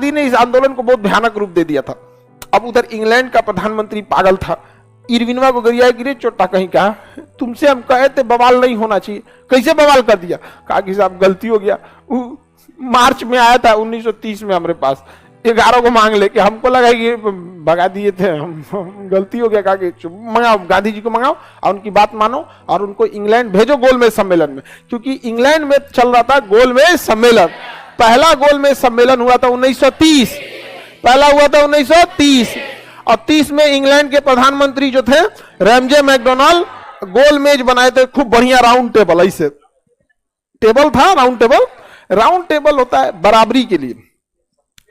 गांधी ने इस आंदोलन को बहुत भयानक रूप दे दिया था। अब उधर इंग्लैंड का प्रधानमंत्री पागल था, इरविनवा को गरिया गिरे चोटा कहीं का, तुमसे हम कहे थे बवाल नहीं होना चाहिए, कैसे बवाल कर दिया। कहा कि साहब गलती हो गया, मार्च में आया था 1930 में हमारे पास 11 को मांग लेके, हमको लगा कि भगा दिए थे हम, गलती हो गया। कहा कि मंगाओ, गांधी जी को मंगाओ और उनकी बात मानो और उनको इंग्लैंड भेजो गोलमेज सम्मेलन में, क्योंकि इंग्लैंड में चल रहा था गोलमेज सम्मेलन। पहला गोलमेज सम्मेलन हुआ था 1930, पहला हुआ था 1930 और 30 में इंग्लैंड के प्रधानमंत्री जो थे रैमजे मैकडोनाल्ड गोलमेज बनाए थे, खूब बढ़िया राउंड टेबल, ऐसे टेबल था राउंड टेबल। राउंड टेबल होता है बराबरी के लिए,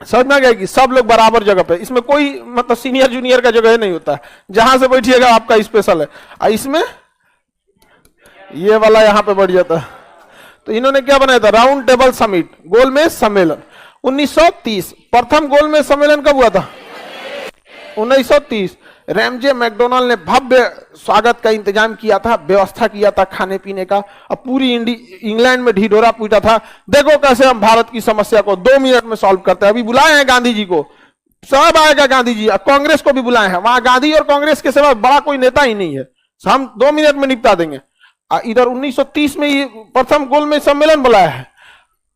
समझ में आ गया कि सब लोग बराबर जगह पे, इसमें कोई मतलब सीनियर जूनियर का जगह नहीं होता है, जहां से बैठिएगा आपका स्पेशल है। और इसमें ये वाला यहां पे बैठ जाता है। तो इन्होंने क्या बनाया था, राउंड टेबल समिट, गोलमेज सम्मेलन 1930। प्रथम गोलमेज सम्मेलन कब हुआ था, 1930। रैमजे मैकडोनाल्ड ने भव्य स्वागत का इंतजाम किया था, व्यवस्था किया था खाने पीने का, और पूरी इंग्लैंड में ढिढोरा पीटा था, देखो कैसे हम भारत की समस्या को 2 मिनट में सॉल्व करते हैं। अभी बुलाए हैं गांधी जी को, सब आएगा गांधी जी, कांग्रेस को भी बुलाए हैं, वहां गांधी और कांग्रेस के सिवा बड़ा कोई नेता ही नहीं है, हम 2 मिनट में निपटा देंगे। इधर 1930 में ये प्रथम गोलमेज सम्मेलन बुलाया है,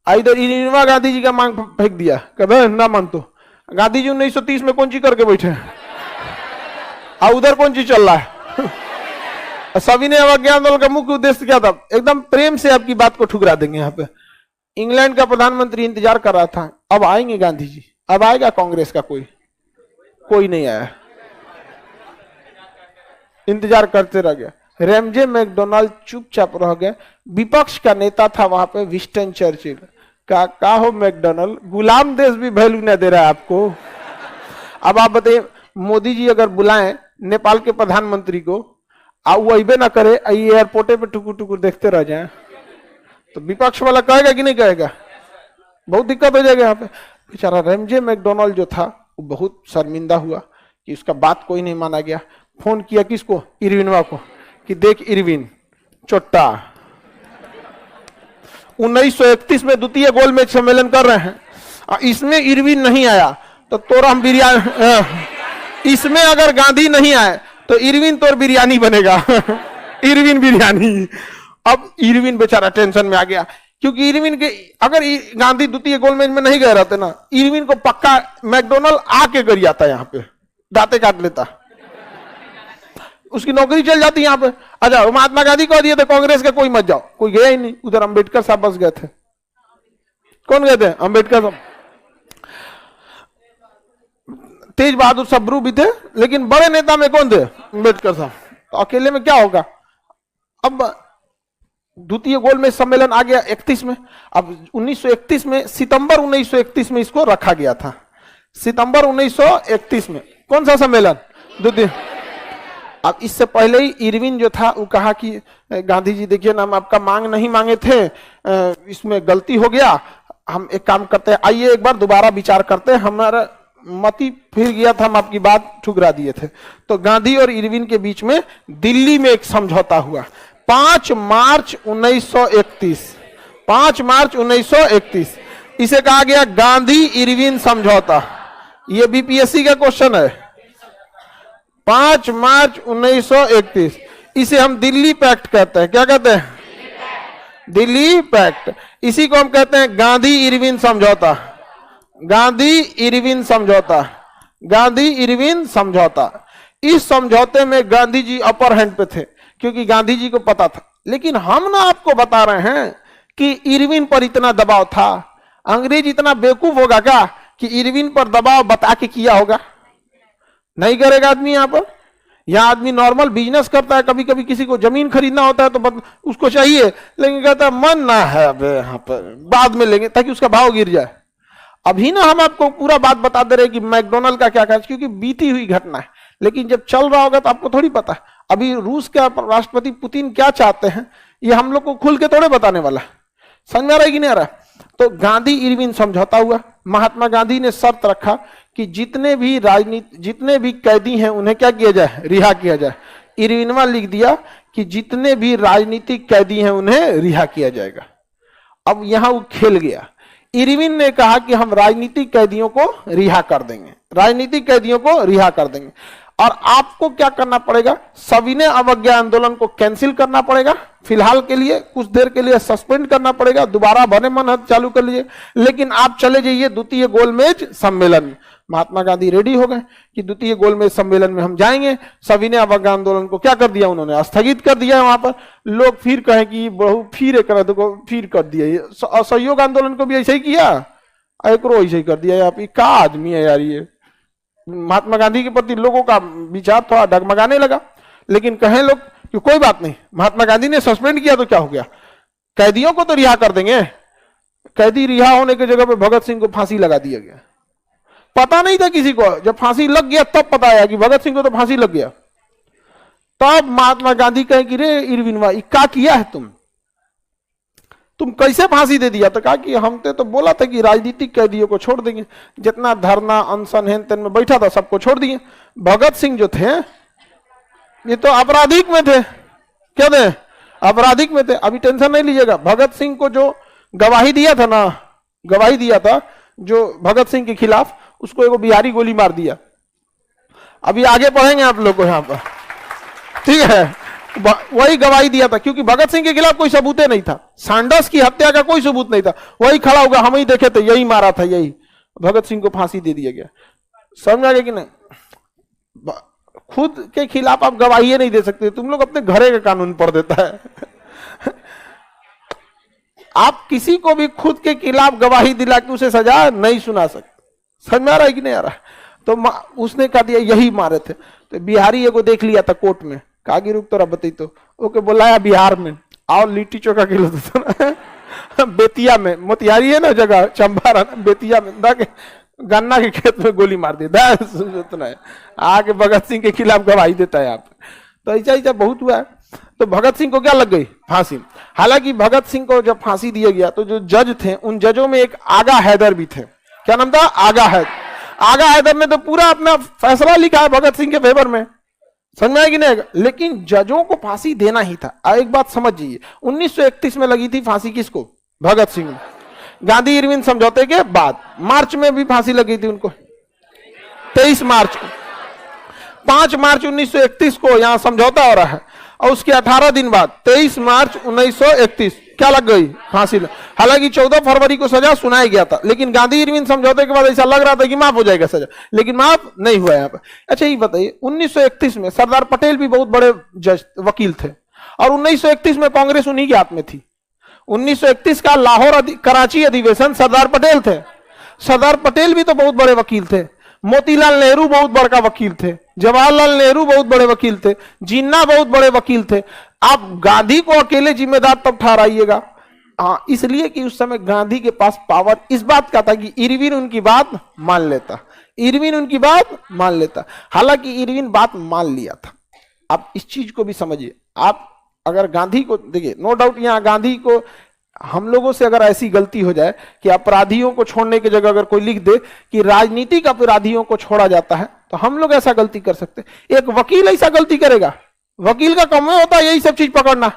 इधर इंदिरा गांधी जी का मांग फेंक दिया, कभी ना मान तो गांधी जी 1930 में कौन चीज करके बैठे हैं, और उधर कौन चीज चल रहा है। सभी ने अवज्ञा आंदोलन का मुख्य उद्देश्य क्या था, एकदम प्रेम से आपकी बात को ठुकरा देंगे। यहाँ पे इंग्लैंड का प्रधानमंत्री इंतजार कर रहा था, अब आएंगे गांधी जी, अब आएगा कांग्रेस का कोई नहीं आया, इंतजार करते रह गया। रैमजे मैकडोनाल्ड चुपचाप रह गए। विपक्ष का नेता था वहां पे विंस्टन चर्चिल, का हो मैकडोनाल्ड, गुलाम देश भी वैल्यू न दे रहा है आपको। अब आप बताइए, मोदी जी अगर बुलाएं नेपाल के प्रधानमंत्री को, वो अबे ना करे, एयरपोर्टे पे टुकुर टुकुर देखते रह जाए, तो विपक्ष वाला कहेगा कि नहीं कहेगा, बहुत दिक्कत हो जाएगा यहाँ पे। बेचारा रैमजे मैकडोनाल्ड जो था वो बहुत शर्मिंदा हुआ कि उसका बात कोई नहीं माना गया। फोन किया किसको, इरविनवा को, कि देख इरविन चोट्टा 1931 में द्वितीय गोलमेज सम्मेलन कर रहे हैं, इसमें इरविन नहीं आया तो तोरा हम बिरयानी, इसमें अगर गांधी नहीं आए तो इरविन तोर बिरयानी बनेगा इरविन बिरयानी। अब इरविन बेचारा टेंशन में आ गया, क्योंकि इरविन के अगर गांधी द्वितीय गोलमेज में नहीं गए रहते ना, इरविन को पक्का मैकडोनाल्ड आके गिर जाता, यहाँ पे दांते काट लेता, उसकी नौकरी चल जाती यहाँ पे। अच्छा, महात्मा गांधी को दिए थे कांग्रेस का कोई मत जाओ, कोई गया ही नहीं, उधर अंबेडकर साहब बस गए थे। कौन गए थे, अंबेडकर साहब, तेज बहादुर सब्रू भी थे, लेकिन बड़े नेता में कौन थे, अंबेडकर साहब, तो अकेले में क्या होगा। अब द्वितीय गोलमेज सम्मेलन आ गया 31 में। अब 1931 में, सितंबर 1931 में इसको रखा गया था, सितंबर 1931 में। कौन सा सम्मेलन, द्वितीय। अब इससे पहले ही इरविन जो था वो कहा कि गांधी जी देखिए ना, हम आपका मांग नहीं मांगे थे, इसमें गलती हो गया, हम एक काम करते हैं, आइए एक बार दोबारा विचार करते हैं, हमारा मती फिर गया था, हम आपकी बात ठुकरा दिए थे। तो गांधी और इरविन के बीच में दिल्ली में एक समझौता हुआ 5 मार्च 1931, 5 मार्च 1931। इसे कहा गया गांधी इरविन समझौता। ये बीपीएससी का क्वेश्चन है, 5 मार्च 1931। इसे हम दिल्ली पैक्ट कहते हैं, क्या कहते हैं, दिल्ली पैक्ट। इसी को हम कहते हैं गांधी इरविन समझौता, गांधी इरविन समझौता, गांधी इरविन समझौता। इस समझौते में गांधी जी अपर हैंड पे थे, क्योंकि गांधी जी को पता था। लेकिन हम ना आपको बता रहे हैं कि इरविन पर इतना दबाव था। अंग्रेज इतना बेवकूफ होगा क्या कि इरविन पर दबाव बता के किया होगा, नहीं करेगा आदमी। यहाँ आदमी नॉर्मल बिजनेस करता है, कभी कभी किसी को जमीन खरीदना होता है तो उसको चाहिए, लेकिन कहता है मन ना है अब यहाँ पर, बाद में लेंगे, ताकि उसका भाव गिर जाए। अभी ना हम आपको पूरा बात बता दे रहे कि मैकडोनाल्ड का क्या क्या, क्योंकि बीती हुई घटना है, लेकिन जब चल रहा होगा तो आपको थोड़ी पता है। अभी रूस का राष्ट्रपति पुतिन क्या चाहते हैं, ये हम लोग को खुल के थोड़े बताने वाला, समझ में आ रहा है कि नहीं आ रहा। तो गांधी इरविन समझौता हुआ। महात्मा गांधी ने शर्त रखा कि जितने भी कैदी हैं उन्हें क्या किया जाए, रिहा किया जाए। इरविनवा लिख दिया कि जितने भी राजनीतिक कैदी हैं उन्हें रिहा किया जाएगा। अब यहां वो खेल गया, इरविन ने कहा कि हम राजनीतिक कैदियों को रिहा कर देंगे, राजनीतिक कैदियों को रिहा कर देंगे। और आपको क्या करना पड़ेगा, सविनय अवज्ञा आंदोलन को कैंसिल करना पड़ेगा, फिलहाल के लिए कुछ देर के लिए सस्पेंड करना पड़ेगा, दोबारा बने मन चालू कर लीजिए, लेकिन आप चले जाइए द्वितीय गोलमेज सम्मेलन में। महात्मा गांधी रेडी हो गए कि द्वितीय गोलमेज सम्मेलन में हम जाएंगे। सविनय अवज्ञा आंदोलन को क्या कर दिया उन्होंने, स्थगित कर दिया। वहां पर लोग फिर कहें कि बहु फिर एक फिर कर दिया। असहयोग आंदोलन को भी ऐसे ही किया, एक रो ऐसे ही कर दिया। आप क्या आदमी है यार ये। महात्मा गांधी के प्रति लोगों का विचार थोड़ा डगमगाने लगा, लेकिन कहें लोग कि कोई बात नहीं, महात्मा गांधी ने सस्पेंड किया तो क्या हो गया, कैदियों को तो रिहा कर देंगे। कैदी रिहा होने की जगह पे भगत सिंह को फांसी लगा दिया गया। पता नहीं था किसी को, जब फांसी लग गया तब पता आया कि भगत सिंह को तो फांसी लग गया। तब महात्मा गांधी कहे कि रे इरविन भाई क्या किया है तुम कैसे फांसी दे दिया। तो कहा कि हमने तो बोला था कि राजनीतिक कैदियों को छोड़ देंगे, जितना धरना अनशन हेन तेन में बैठा था सबको छोड़ दिए। भगत सिंह जो थे ये तो आपराधिक में थे, क्या थे, आपराधिक में थे। अभी टेंशन नहीं लीजिएगा, भगत सिंह को जो गवाही दिया था ना, गवाही दिया था जो भगत सिंह के खिलाफ, उसको एगो बिहारी गोली मार दिया। अभी आगे पढ़ेंगे आप लोग को यहाँ पर, ठीक है। वही गवाही दिया था, क्योंकि भगत सिंह के खिलाफ कोई सबूत नहीं था, सैंडर्स की हत्या का कोई सबूत नहीं था। वही खड़ा होगा, हम ही देखे थे, यही मारा था, यही। भगत सिंह को फांसी दे दिया गया। समझ आ गया कि नहीं। खुद के खिलाफ आप गवाही नहीं दे सकते, तुम लोग अपने घरे का कानून पढ़ देता है। आप किसी को भी खुद के खिलाफ गवाही दिला के उसे सजा नहीं सुना सकते। समझ में आ रहा है कि नहीं आ रहा है। तो उसने कहा दिया यही मारे थे। तो बिहारी एगो देख लिया था कोर्ट में, कागी रुक तोरा बती तो ओके बुलाया बिहार में, आओ लिट्टी चोखा खिलो तो बेतिया में, मोतिहारी है ना जगह, चंपारण, बेतिया में गन्ना के खेत में गोली मार दी। सुना है आके भगत सिंह के खिलाफ गवाही देता है आप। तो ऐसा ऐसा बहुत हुआ है। तो भगत सिंह को क्या लग गई, फांसी। हालांकि भगत सिंह को जब फांसी दिया गया तो जो जज थे, उन जजों में एक आगा हैदर भी थे। क्या नाम था, आगा हैदर। आगा हैदर ने तो पूरा अपना फैसला लिखा है भगत सिंह के फेवर में, समझ में आया कि नहीं। लेकिन जजों को फांसी देना ही था। एक बात समझिए, 1931 में लगी थी फांसी किसको, भगत सिंह। गांधी इरविन समझौते के बाद मार्च में भी फांसी लगी थी उनको, 23 मार्च को। 5 मार्च 1931 को यहां समझौता हो रहा है, और उसके 18 दिन बाद 23 मार्च 1931 क्या लग गई, फांसी। हालांकि 14 फरवरी को सजा सुनाया गया था, लेकिन गांधी इरविन समझौते के बाद ऐसा लग रहा था कि माफ हो जाएगा सजा, लेकिन माफ नहीं हुआ यहाँ पर। अच्छा ये बताइए, 1931 में सरदार पटेल भी बहुत बड़े जज वकील थे, और 1931 में कांग्रेस उन्हीं के हाथ में थी। 1931 का लाहौर कराची अधिवेशन सरदार पटेल थे। सरदार पटेल भी तो बहुत बड़े वकील थे। मोतीलाल नेहरू बहुत बड़का वकील थे, जवाहरलाल नेहरू बहुत बड़े वकील थे, जिन्ना बहुत बड़े वकील थे। आप गांधी को अकेले जिम्मेदार तब ठहराइएगा। हाँ, इसलिए कि उस समय गांधी के पास पावर इस बात का था कि इरविन उनकी बात मान लेता, इरविन उनकी बात मान लेता। हालांकि इरविन बात मान लिया था। आप इस चीज को भी समझिए। आप अगर गांधी को देखिए, नो डाउट यहां गांधी को, हम लोगों से अगर ऐसी गलती हो जाए कि अपराधियों को छोड़ने की जगह अगर कोई लिख दे कि राजनीतिक अपराधियों को छोड़ा जाता है, तो हम लोग ऐसा गलती कर सकते। एक वकील ऐसा गलती करेगा, वकील का काम होता है यही सब चीज पकड़ना,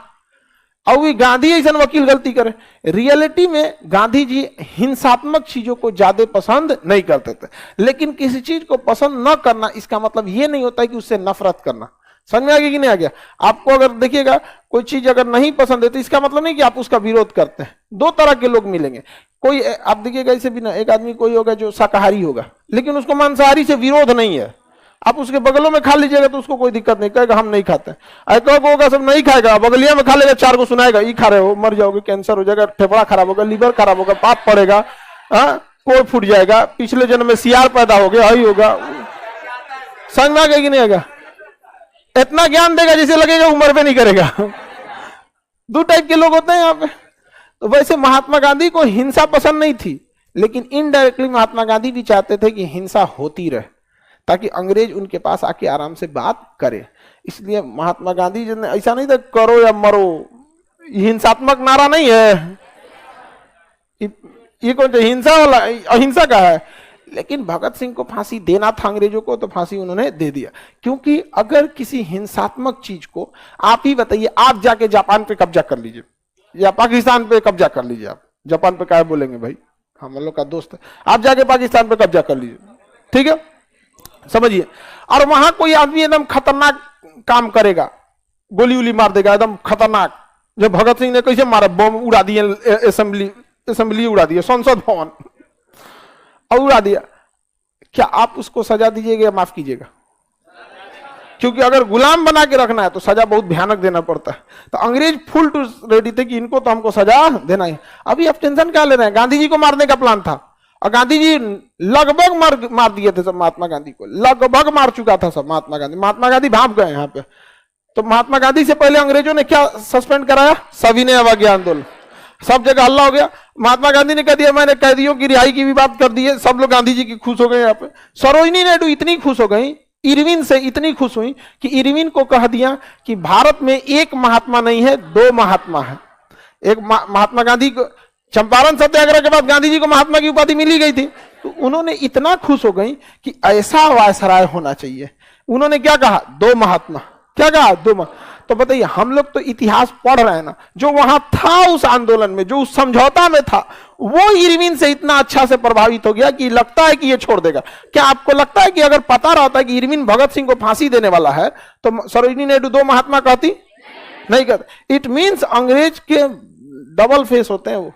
और भी गांधी ऐसा वकील गलती करे। रियलिटी में गांधी जी हिंसात्मक चीजों को ज्यादा पसंद नहीं करते थे, लेकिन किसी चीज को पसंद न करना इसका मतलब यह नहीं होता है कि उससे नफरत करना। समझ में आ गया कि नहीं आ गया। आपको अगर देखिएगा कोई चीज अगर नहीं पसंद है तो इसका मतलब नहीं कि आप उसका विरोध करते हैं। दो तरह के लोग मिलेंगे। कोई आप देखिएगा ऐसे भी ना, एक आदमी कोई होगा जो शाकाहारी होगा, लेकिन उसको मांसाहारी से विरोध नहीं है। आप उसके बगलों में खा लीजिएगा तो उसको कोई दिक्कत नहीं, कहेगा हम नहीं खाते। ऐसा होगा सब नहीं खाएगा, बगलिया में खा लेगा, 4 को सुनाएगा ये खा रहे हो, मर जाओगे, कैंसर हो जाएगा, फेफड़ा खराब होगा, लीवर खराब होगा, पाप पड़ेगा, कोई फूट जाएगा, पिछले जन्म में सियार पैदा हो गया, यही होगा। समझ में आ गया कि नहीं आएगा। इतना ज्ञान देगा जिसे लगेगा उम्र पे नहीं करेगा। 2 टाइप के लोग होते हैं यहाँ पे। तो वैसे महात्मा गांधी को हिंसा पसंद नहीं थी, लेकिन इनडायरेक्टली महात्मा गांधी भी चाहते थे कि हिंसा होती रहे ताकि अंग्रेज उनके पास आके आराम से बात करे। इसलिए महात्मा गांधी जी ने ऐसा नहीं था करो या मरो, हिंसात्मक नारा नहीं है ये, कौन हिंसा वाला, अहिंसा का है। लेकिन भगत सिंह को फांसी देना था अंग्रेजों को, तो फांसी उन्होंने दे दिया। क्योंकि अगर किसी हिंसात्मक चीज को, आप ही बताइए, आप जाके जापान पे कब्जा कर लीजिए या पाकिस्तान पे कब्जा कर लीजिए, आप जापान पे क्या बोलेंगे भाई, हम लोग का दोस्त है, आप जाके पाकिस्तान पे कब्जा कर लीजिए, ठीक है, समझिए। और वहां कोई आदमी एकदम खतरनाक काम करेगा, गोली उली मार देगा एकदम खतरनाक, जो भगत सिंह ने कैसे मारा, बम उड़ा दिए, असेंबली उड़ा दिया, संसद भवन और उड़ा दिया, क्या आप उसको सजा दीजिएगा या माफ कीजिएगा? क्योंकि अगर गुलाम बना के रखना है तो सजा बहुत भयानक देना पड़ता है। तो अंग्रेज फुल टू रेडी थे कि इनको तो हमको सजा देना ही। अभी आप टेंशन क्या ले रहे हैं? गांधी जी को मारने का प्लान था और गांधी जी लगभग मार दिए थे सब, महात्मा गांधी को लगभग मार चुका था सब महात्मा गांधी भाग गए यहाँ पे। तो महात्मा गांधी से पहले अंग्रेजों ने क्या सस्पेंड कराया? सविनय अवज्ञा आंदोलन, सब जगह हल्ला हो गया। महात्मा गांधी ने कह दिया मैंने कैदियों की रिहाई की भी बात कर दी है, सब लोग गांधी जी की खुश हो गए। यहाँ पे सरोजिनी नायडू इतनी खुश हो गई, इरविन से इतनी खुश हुई कि इरविन को कह दिया कि भारत में एक महात्मा नहीं है, दो महात्मा है। एक महात्मा गांधी को चंपारण सत्याग्रह के बाद गांधी जी को महात्मा की उपाधि मिली गई थी, तो उन्होंने इतना खुश हो गई कि ऐसा वायसराय होना चाहिए। उन्होंने क्या कहा? दो महात्मा। क्या कहा? दो। तो बताइए, हम लोग तो इतिहास पढ़ रहे हैं ना, जो वहां था उस आंदोलन में, जो उस समझौता में था, वो इरविन से इतना अच्छा से प्रभावित हो गया कि लगता है कि ये छोड़ देगा। क्या आपको लगता है कि अगर पता रहता कि इरविन भगत सिंह को फांसी देने वाला है तो सरोजिनी नायडू दो महात्मा कहती? नहीं कहती। इट मीन्स अंग्रेज के डबल फेस होते हैं, वो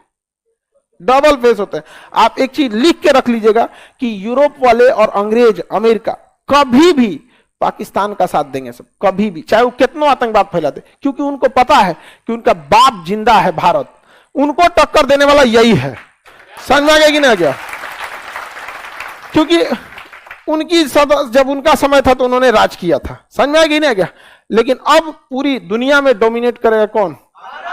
डबल फेस होते हैं। आप एक चीज लिख के रख लीजिएगा कि यूरोप वाले और अंग्रेज, अमेरिका कभी भी पाकिस्तान का साथ देंगे सब, कभी भी, चाहे वो कितना आतंकवाद फैलाते, क्योंकि उनको पता है कि उनका बाप जिंदा है भारत, उनको टक्कर देने वाला यही है। समझ में आ गया कि नहीं आ गया? क्योंकि उनकी जब उनका समय था तो उन्होंने राज किया था। समझ में आ गया कि नहीं आ गया? लेकिन अब पूरी दुनिया में डोमिनेट करेगा कौन?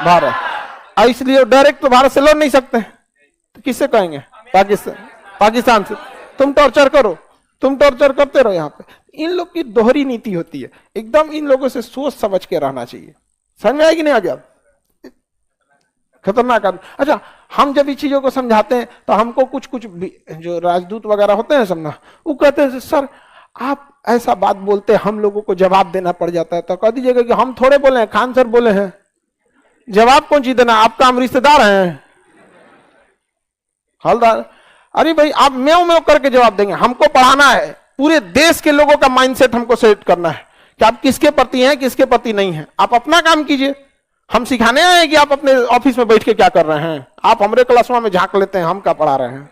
भारत। इसलिए डायरेक्ट तो भारत से लड़ नहीं सकते, तो किससे कहेंगे? पाकिस्तान से। तुम टॉर्चर करो, तुम टॉर्चर करते रहो। यहाँ पे इन लोग की दोहरी नीति होती है, एकदम इन लोगों से सोच समझ के रहना चाहिए। समझ में आया कि नहीं आ गया? खतरनाक आदमी। अच्छा, हम जब इस चीजों को समझाते हैं तो हमको कुछ जो राजदूत वगैरह होते हैं समझना, वो कहते हैं सर आप ऐसा बात बोलते हैं, हम लोगों को जवाब देना पड़ जाता है। तो कह दीजिएगा कि हम थोड़े बोले हैं, खान सर बोले हैं, जवाब कौन चीज देना? आपका हम रिश्तेदार हैं, हलदार। अरे भाई, आप म्याऊं म्याऊं करके जवाब देंगे? हमको पढ़ाना है, पूरे देश के लोगों का माइंडसेट हमको सेट करना है कि आप किसके प्रति हैं, किसके प्रति नहीं हैं। आप अपना काम कीजिए, हम सिखाने आए हैं कि आप अपने ऑफिस में बैठ के क्या कर रहे हैं। आप हमारे क्लासरूम में झांक लेते हैं, हम क्या पढ़ा रहे हैं।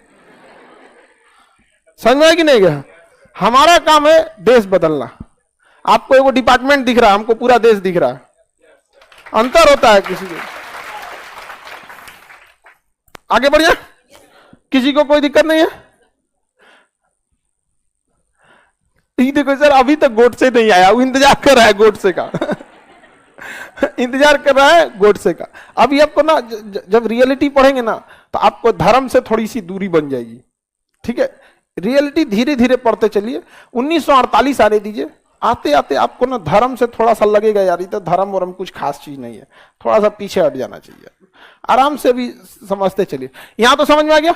समझ में आया कि नहीं गया? हमारा काम है देश बदलना। आपको एगो डिपार्टमेंट दिख रहा है, हमको पूरा देश दिख रहा है, अंतर होता है। किसी को आगे बढ़िए, किसी को कोई दिक्कत नहीं है? देखो सर, अभी तक गोडसे नहीं आया, वो इंतजार कर रहा है गोडसे का इंतजार कर रहा है गोडसे का। अभी आपको ना जब रियलिटी पढ़ेंगे ना तो आपको धर्म से थोड़ी सी दूरी बन जाएगी, ठीक है? रियलिटी धीरे धीरे पढ़ते चलिए। 1948 आने दीजिए, आते आते आपको ना धर्म से थोड़ा सा लगेगा यार ये तो धर्म वरम कुछ खास चीज नहीं है, थोड़ा सा पीछे हट जाना चाहिए। आराम से भी समझते चलिए। यहां तो समझ में आ गया?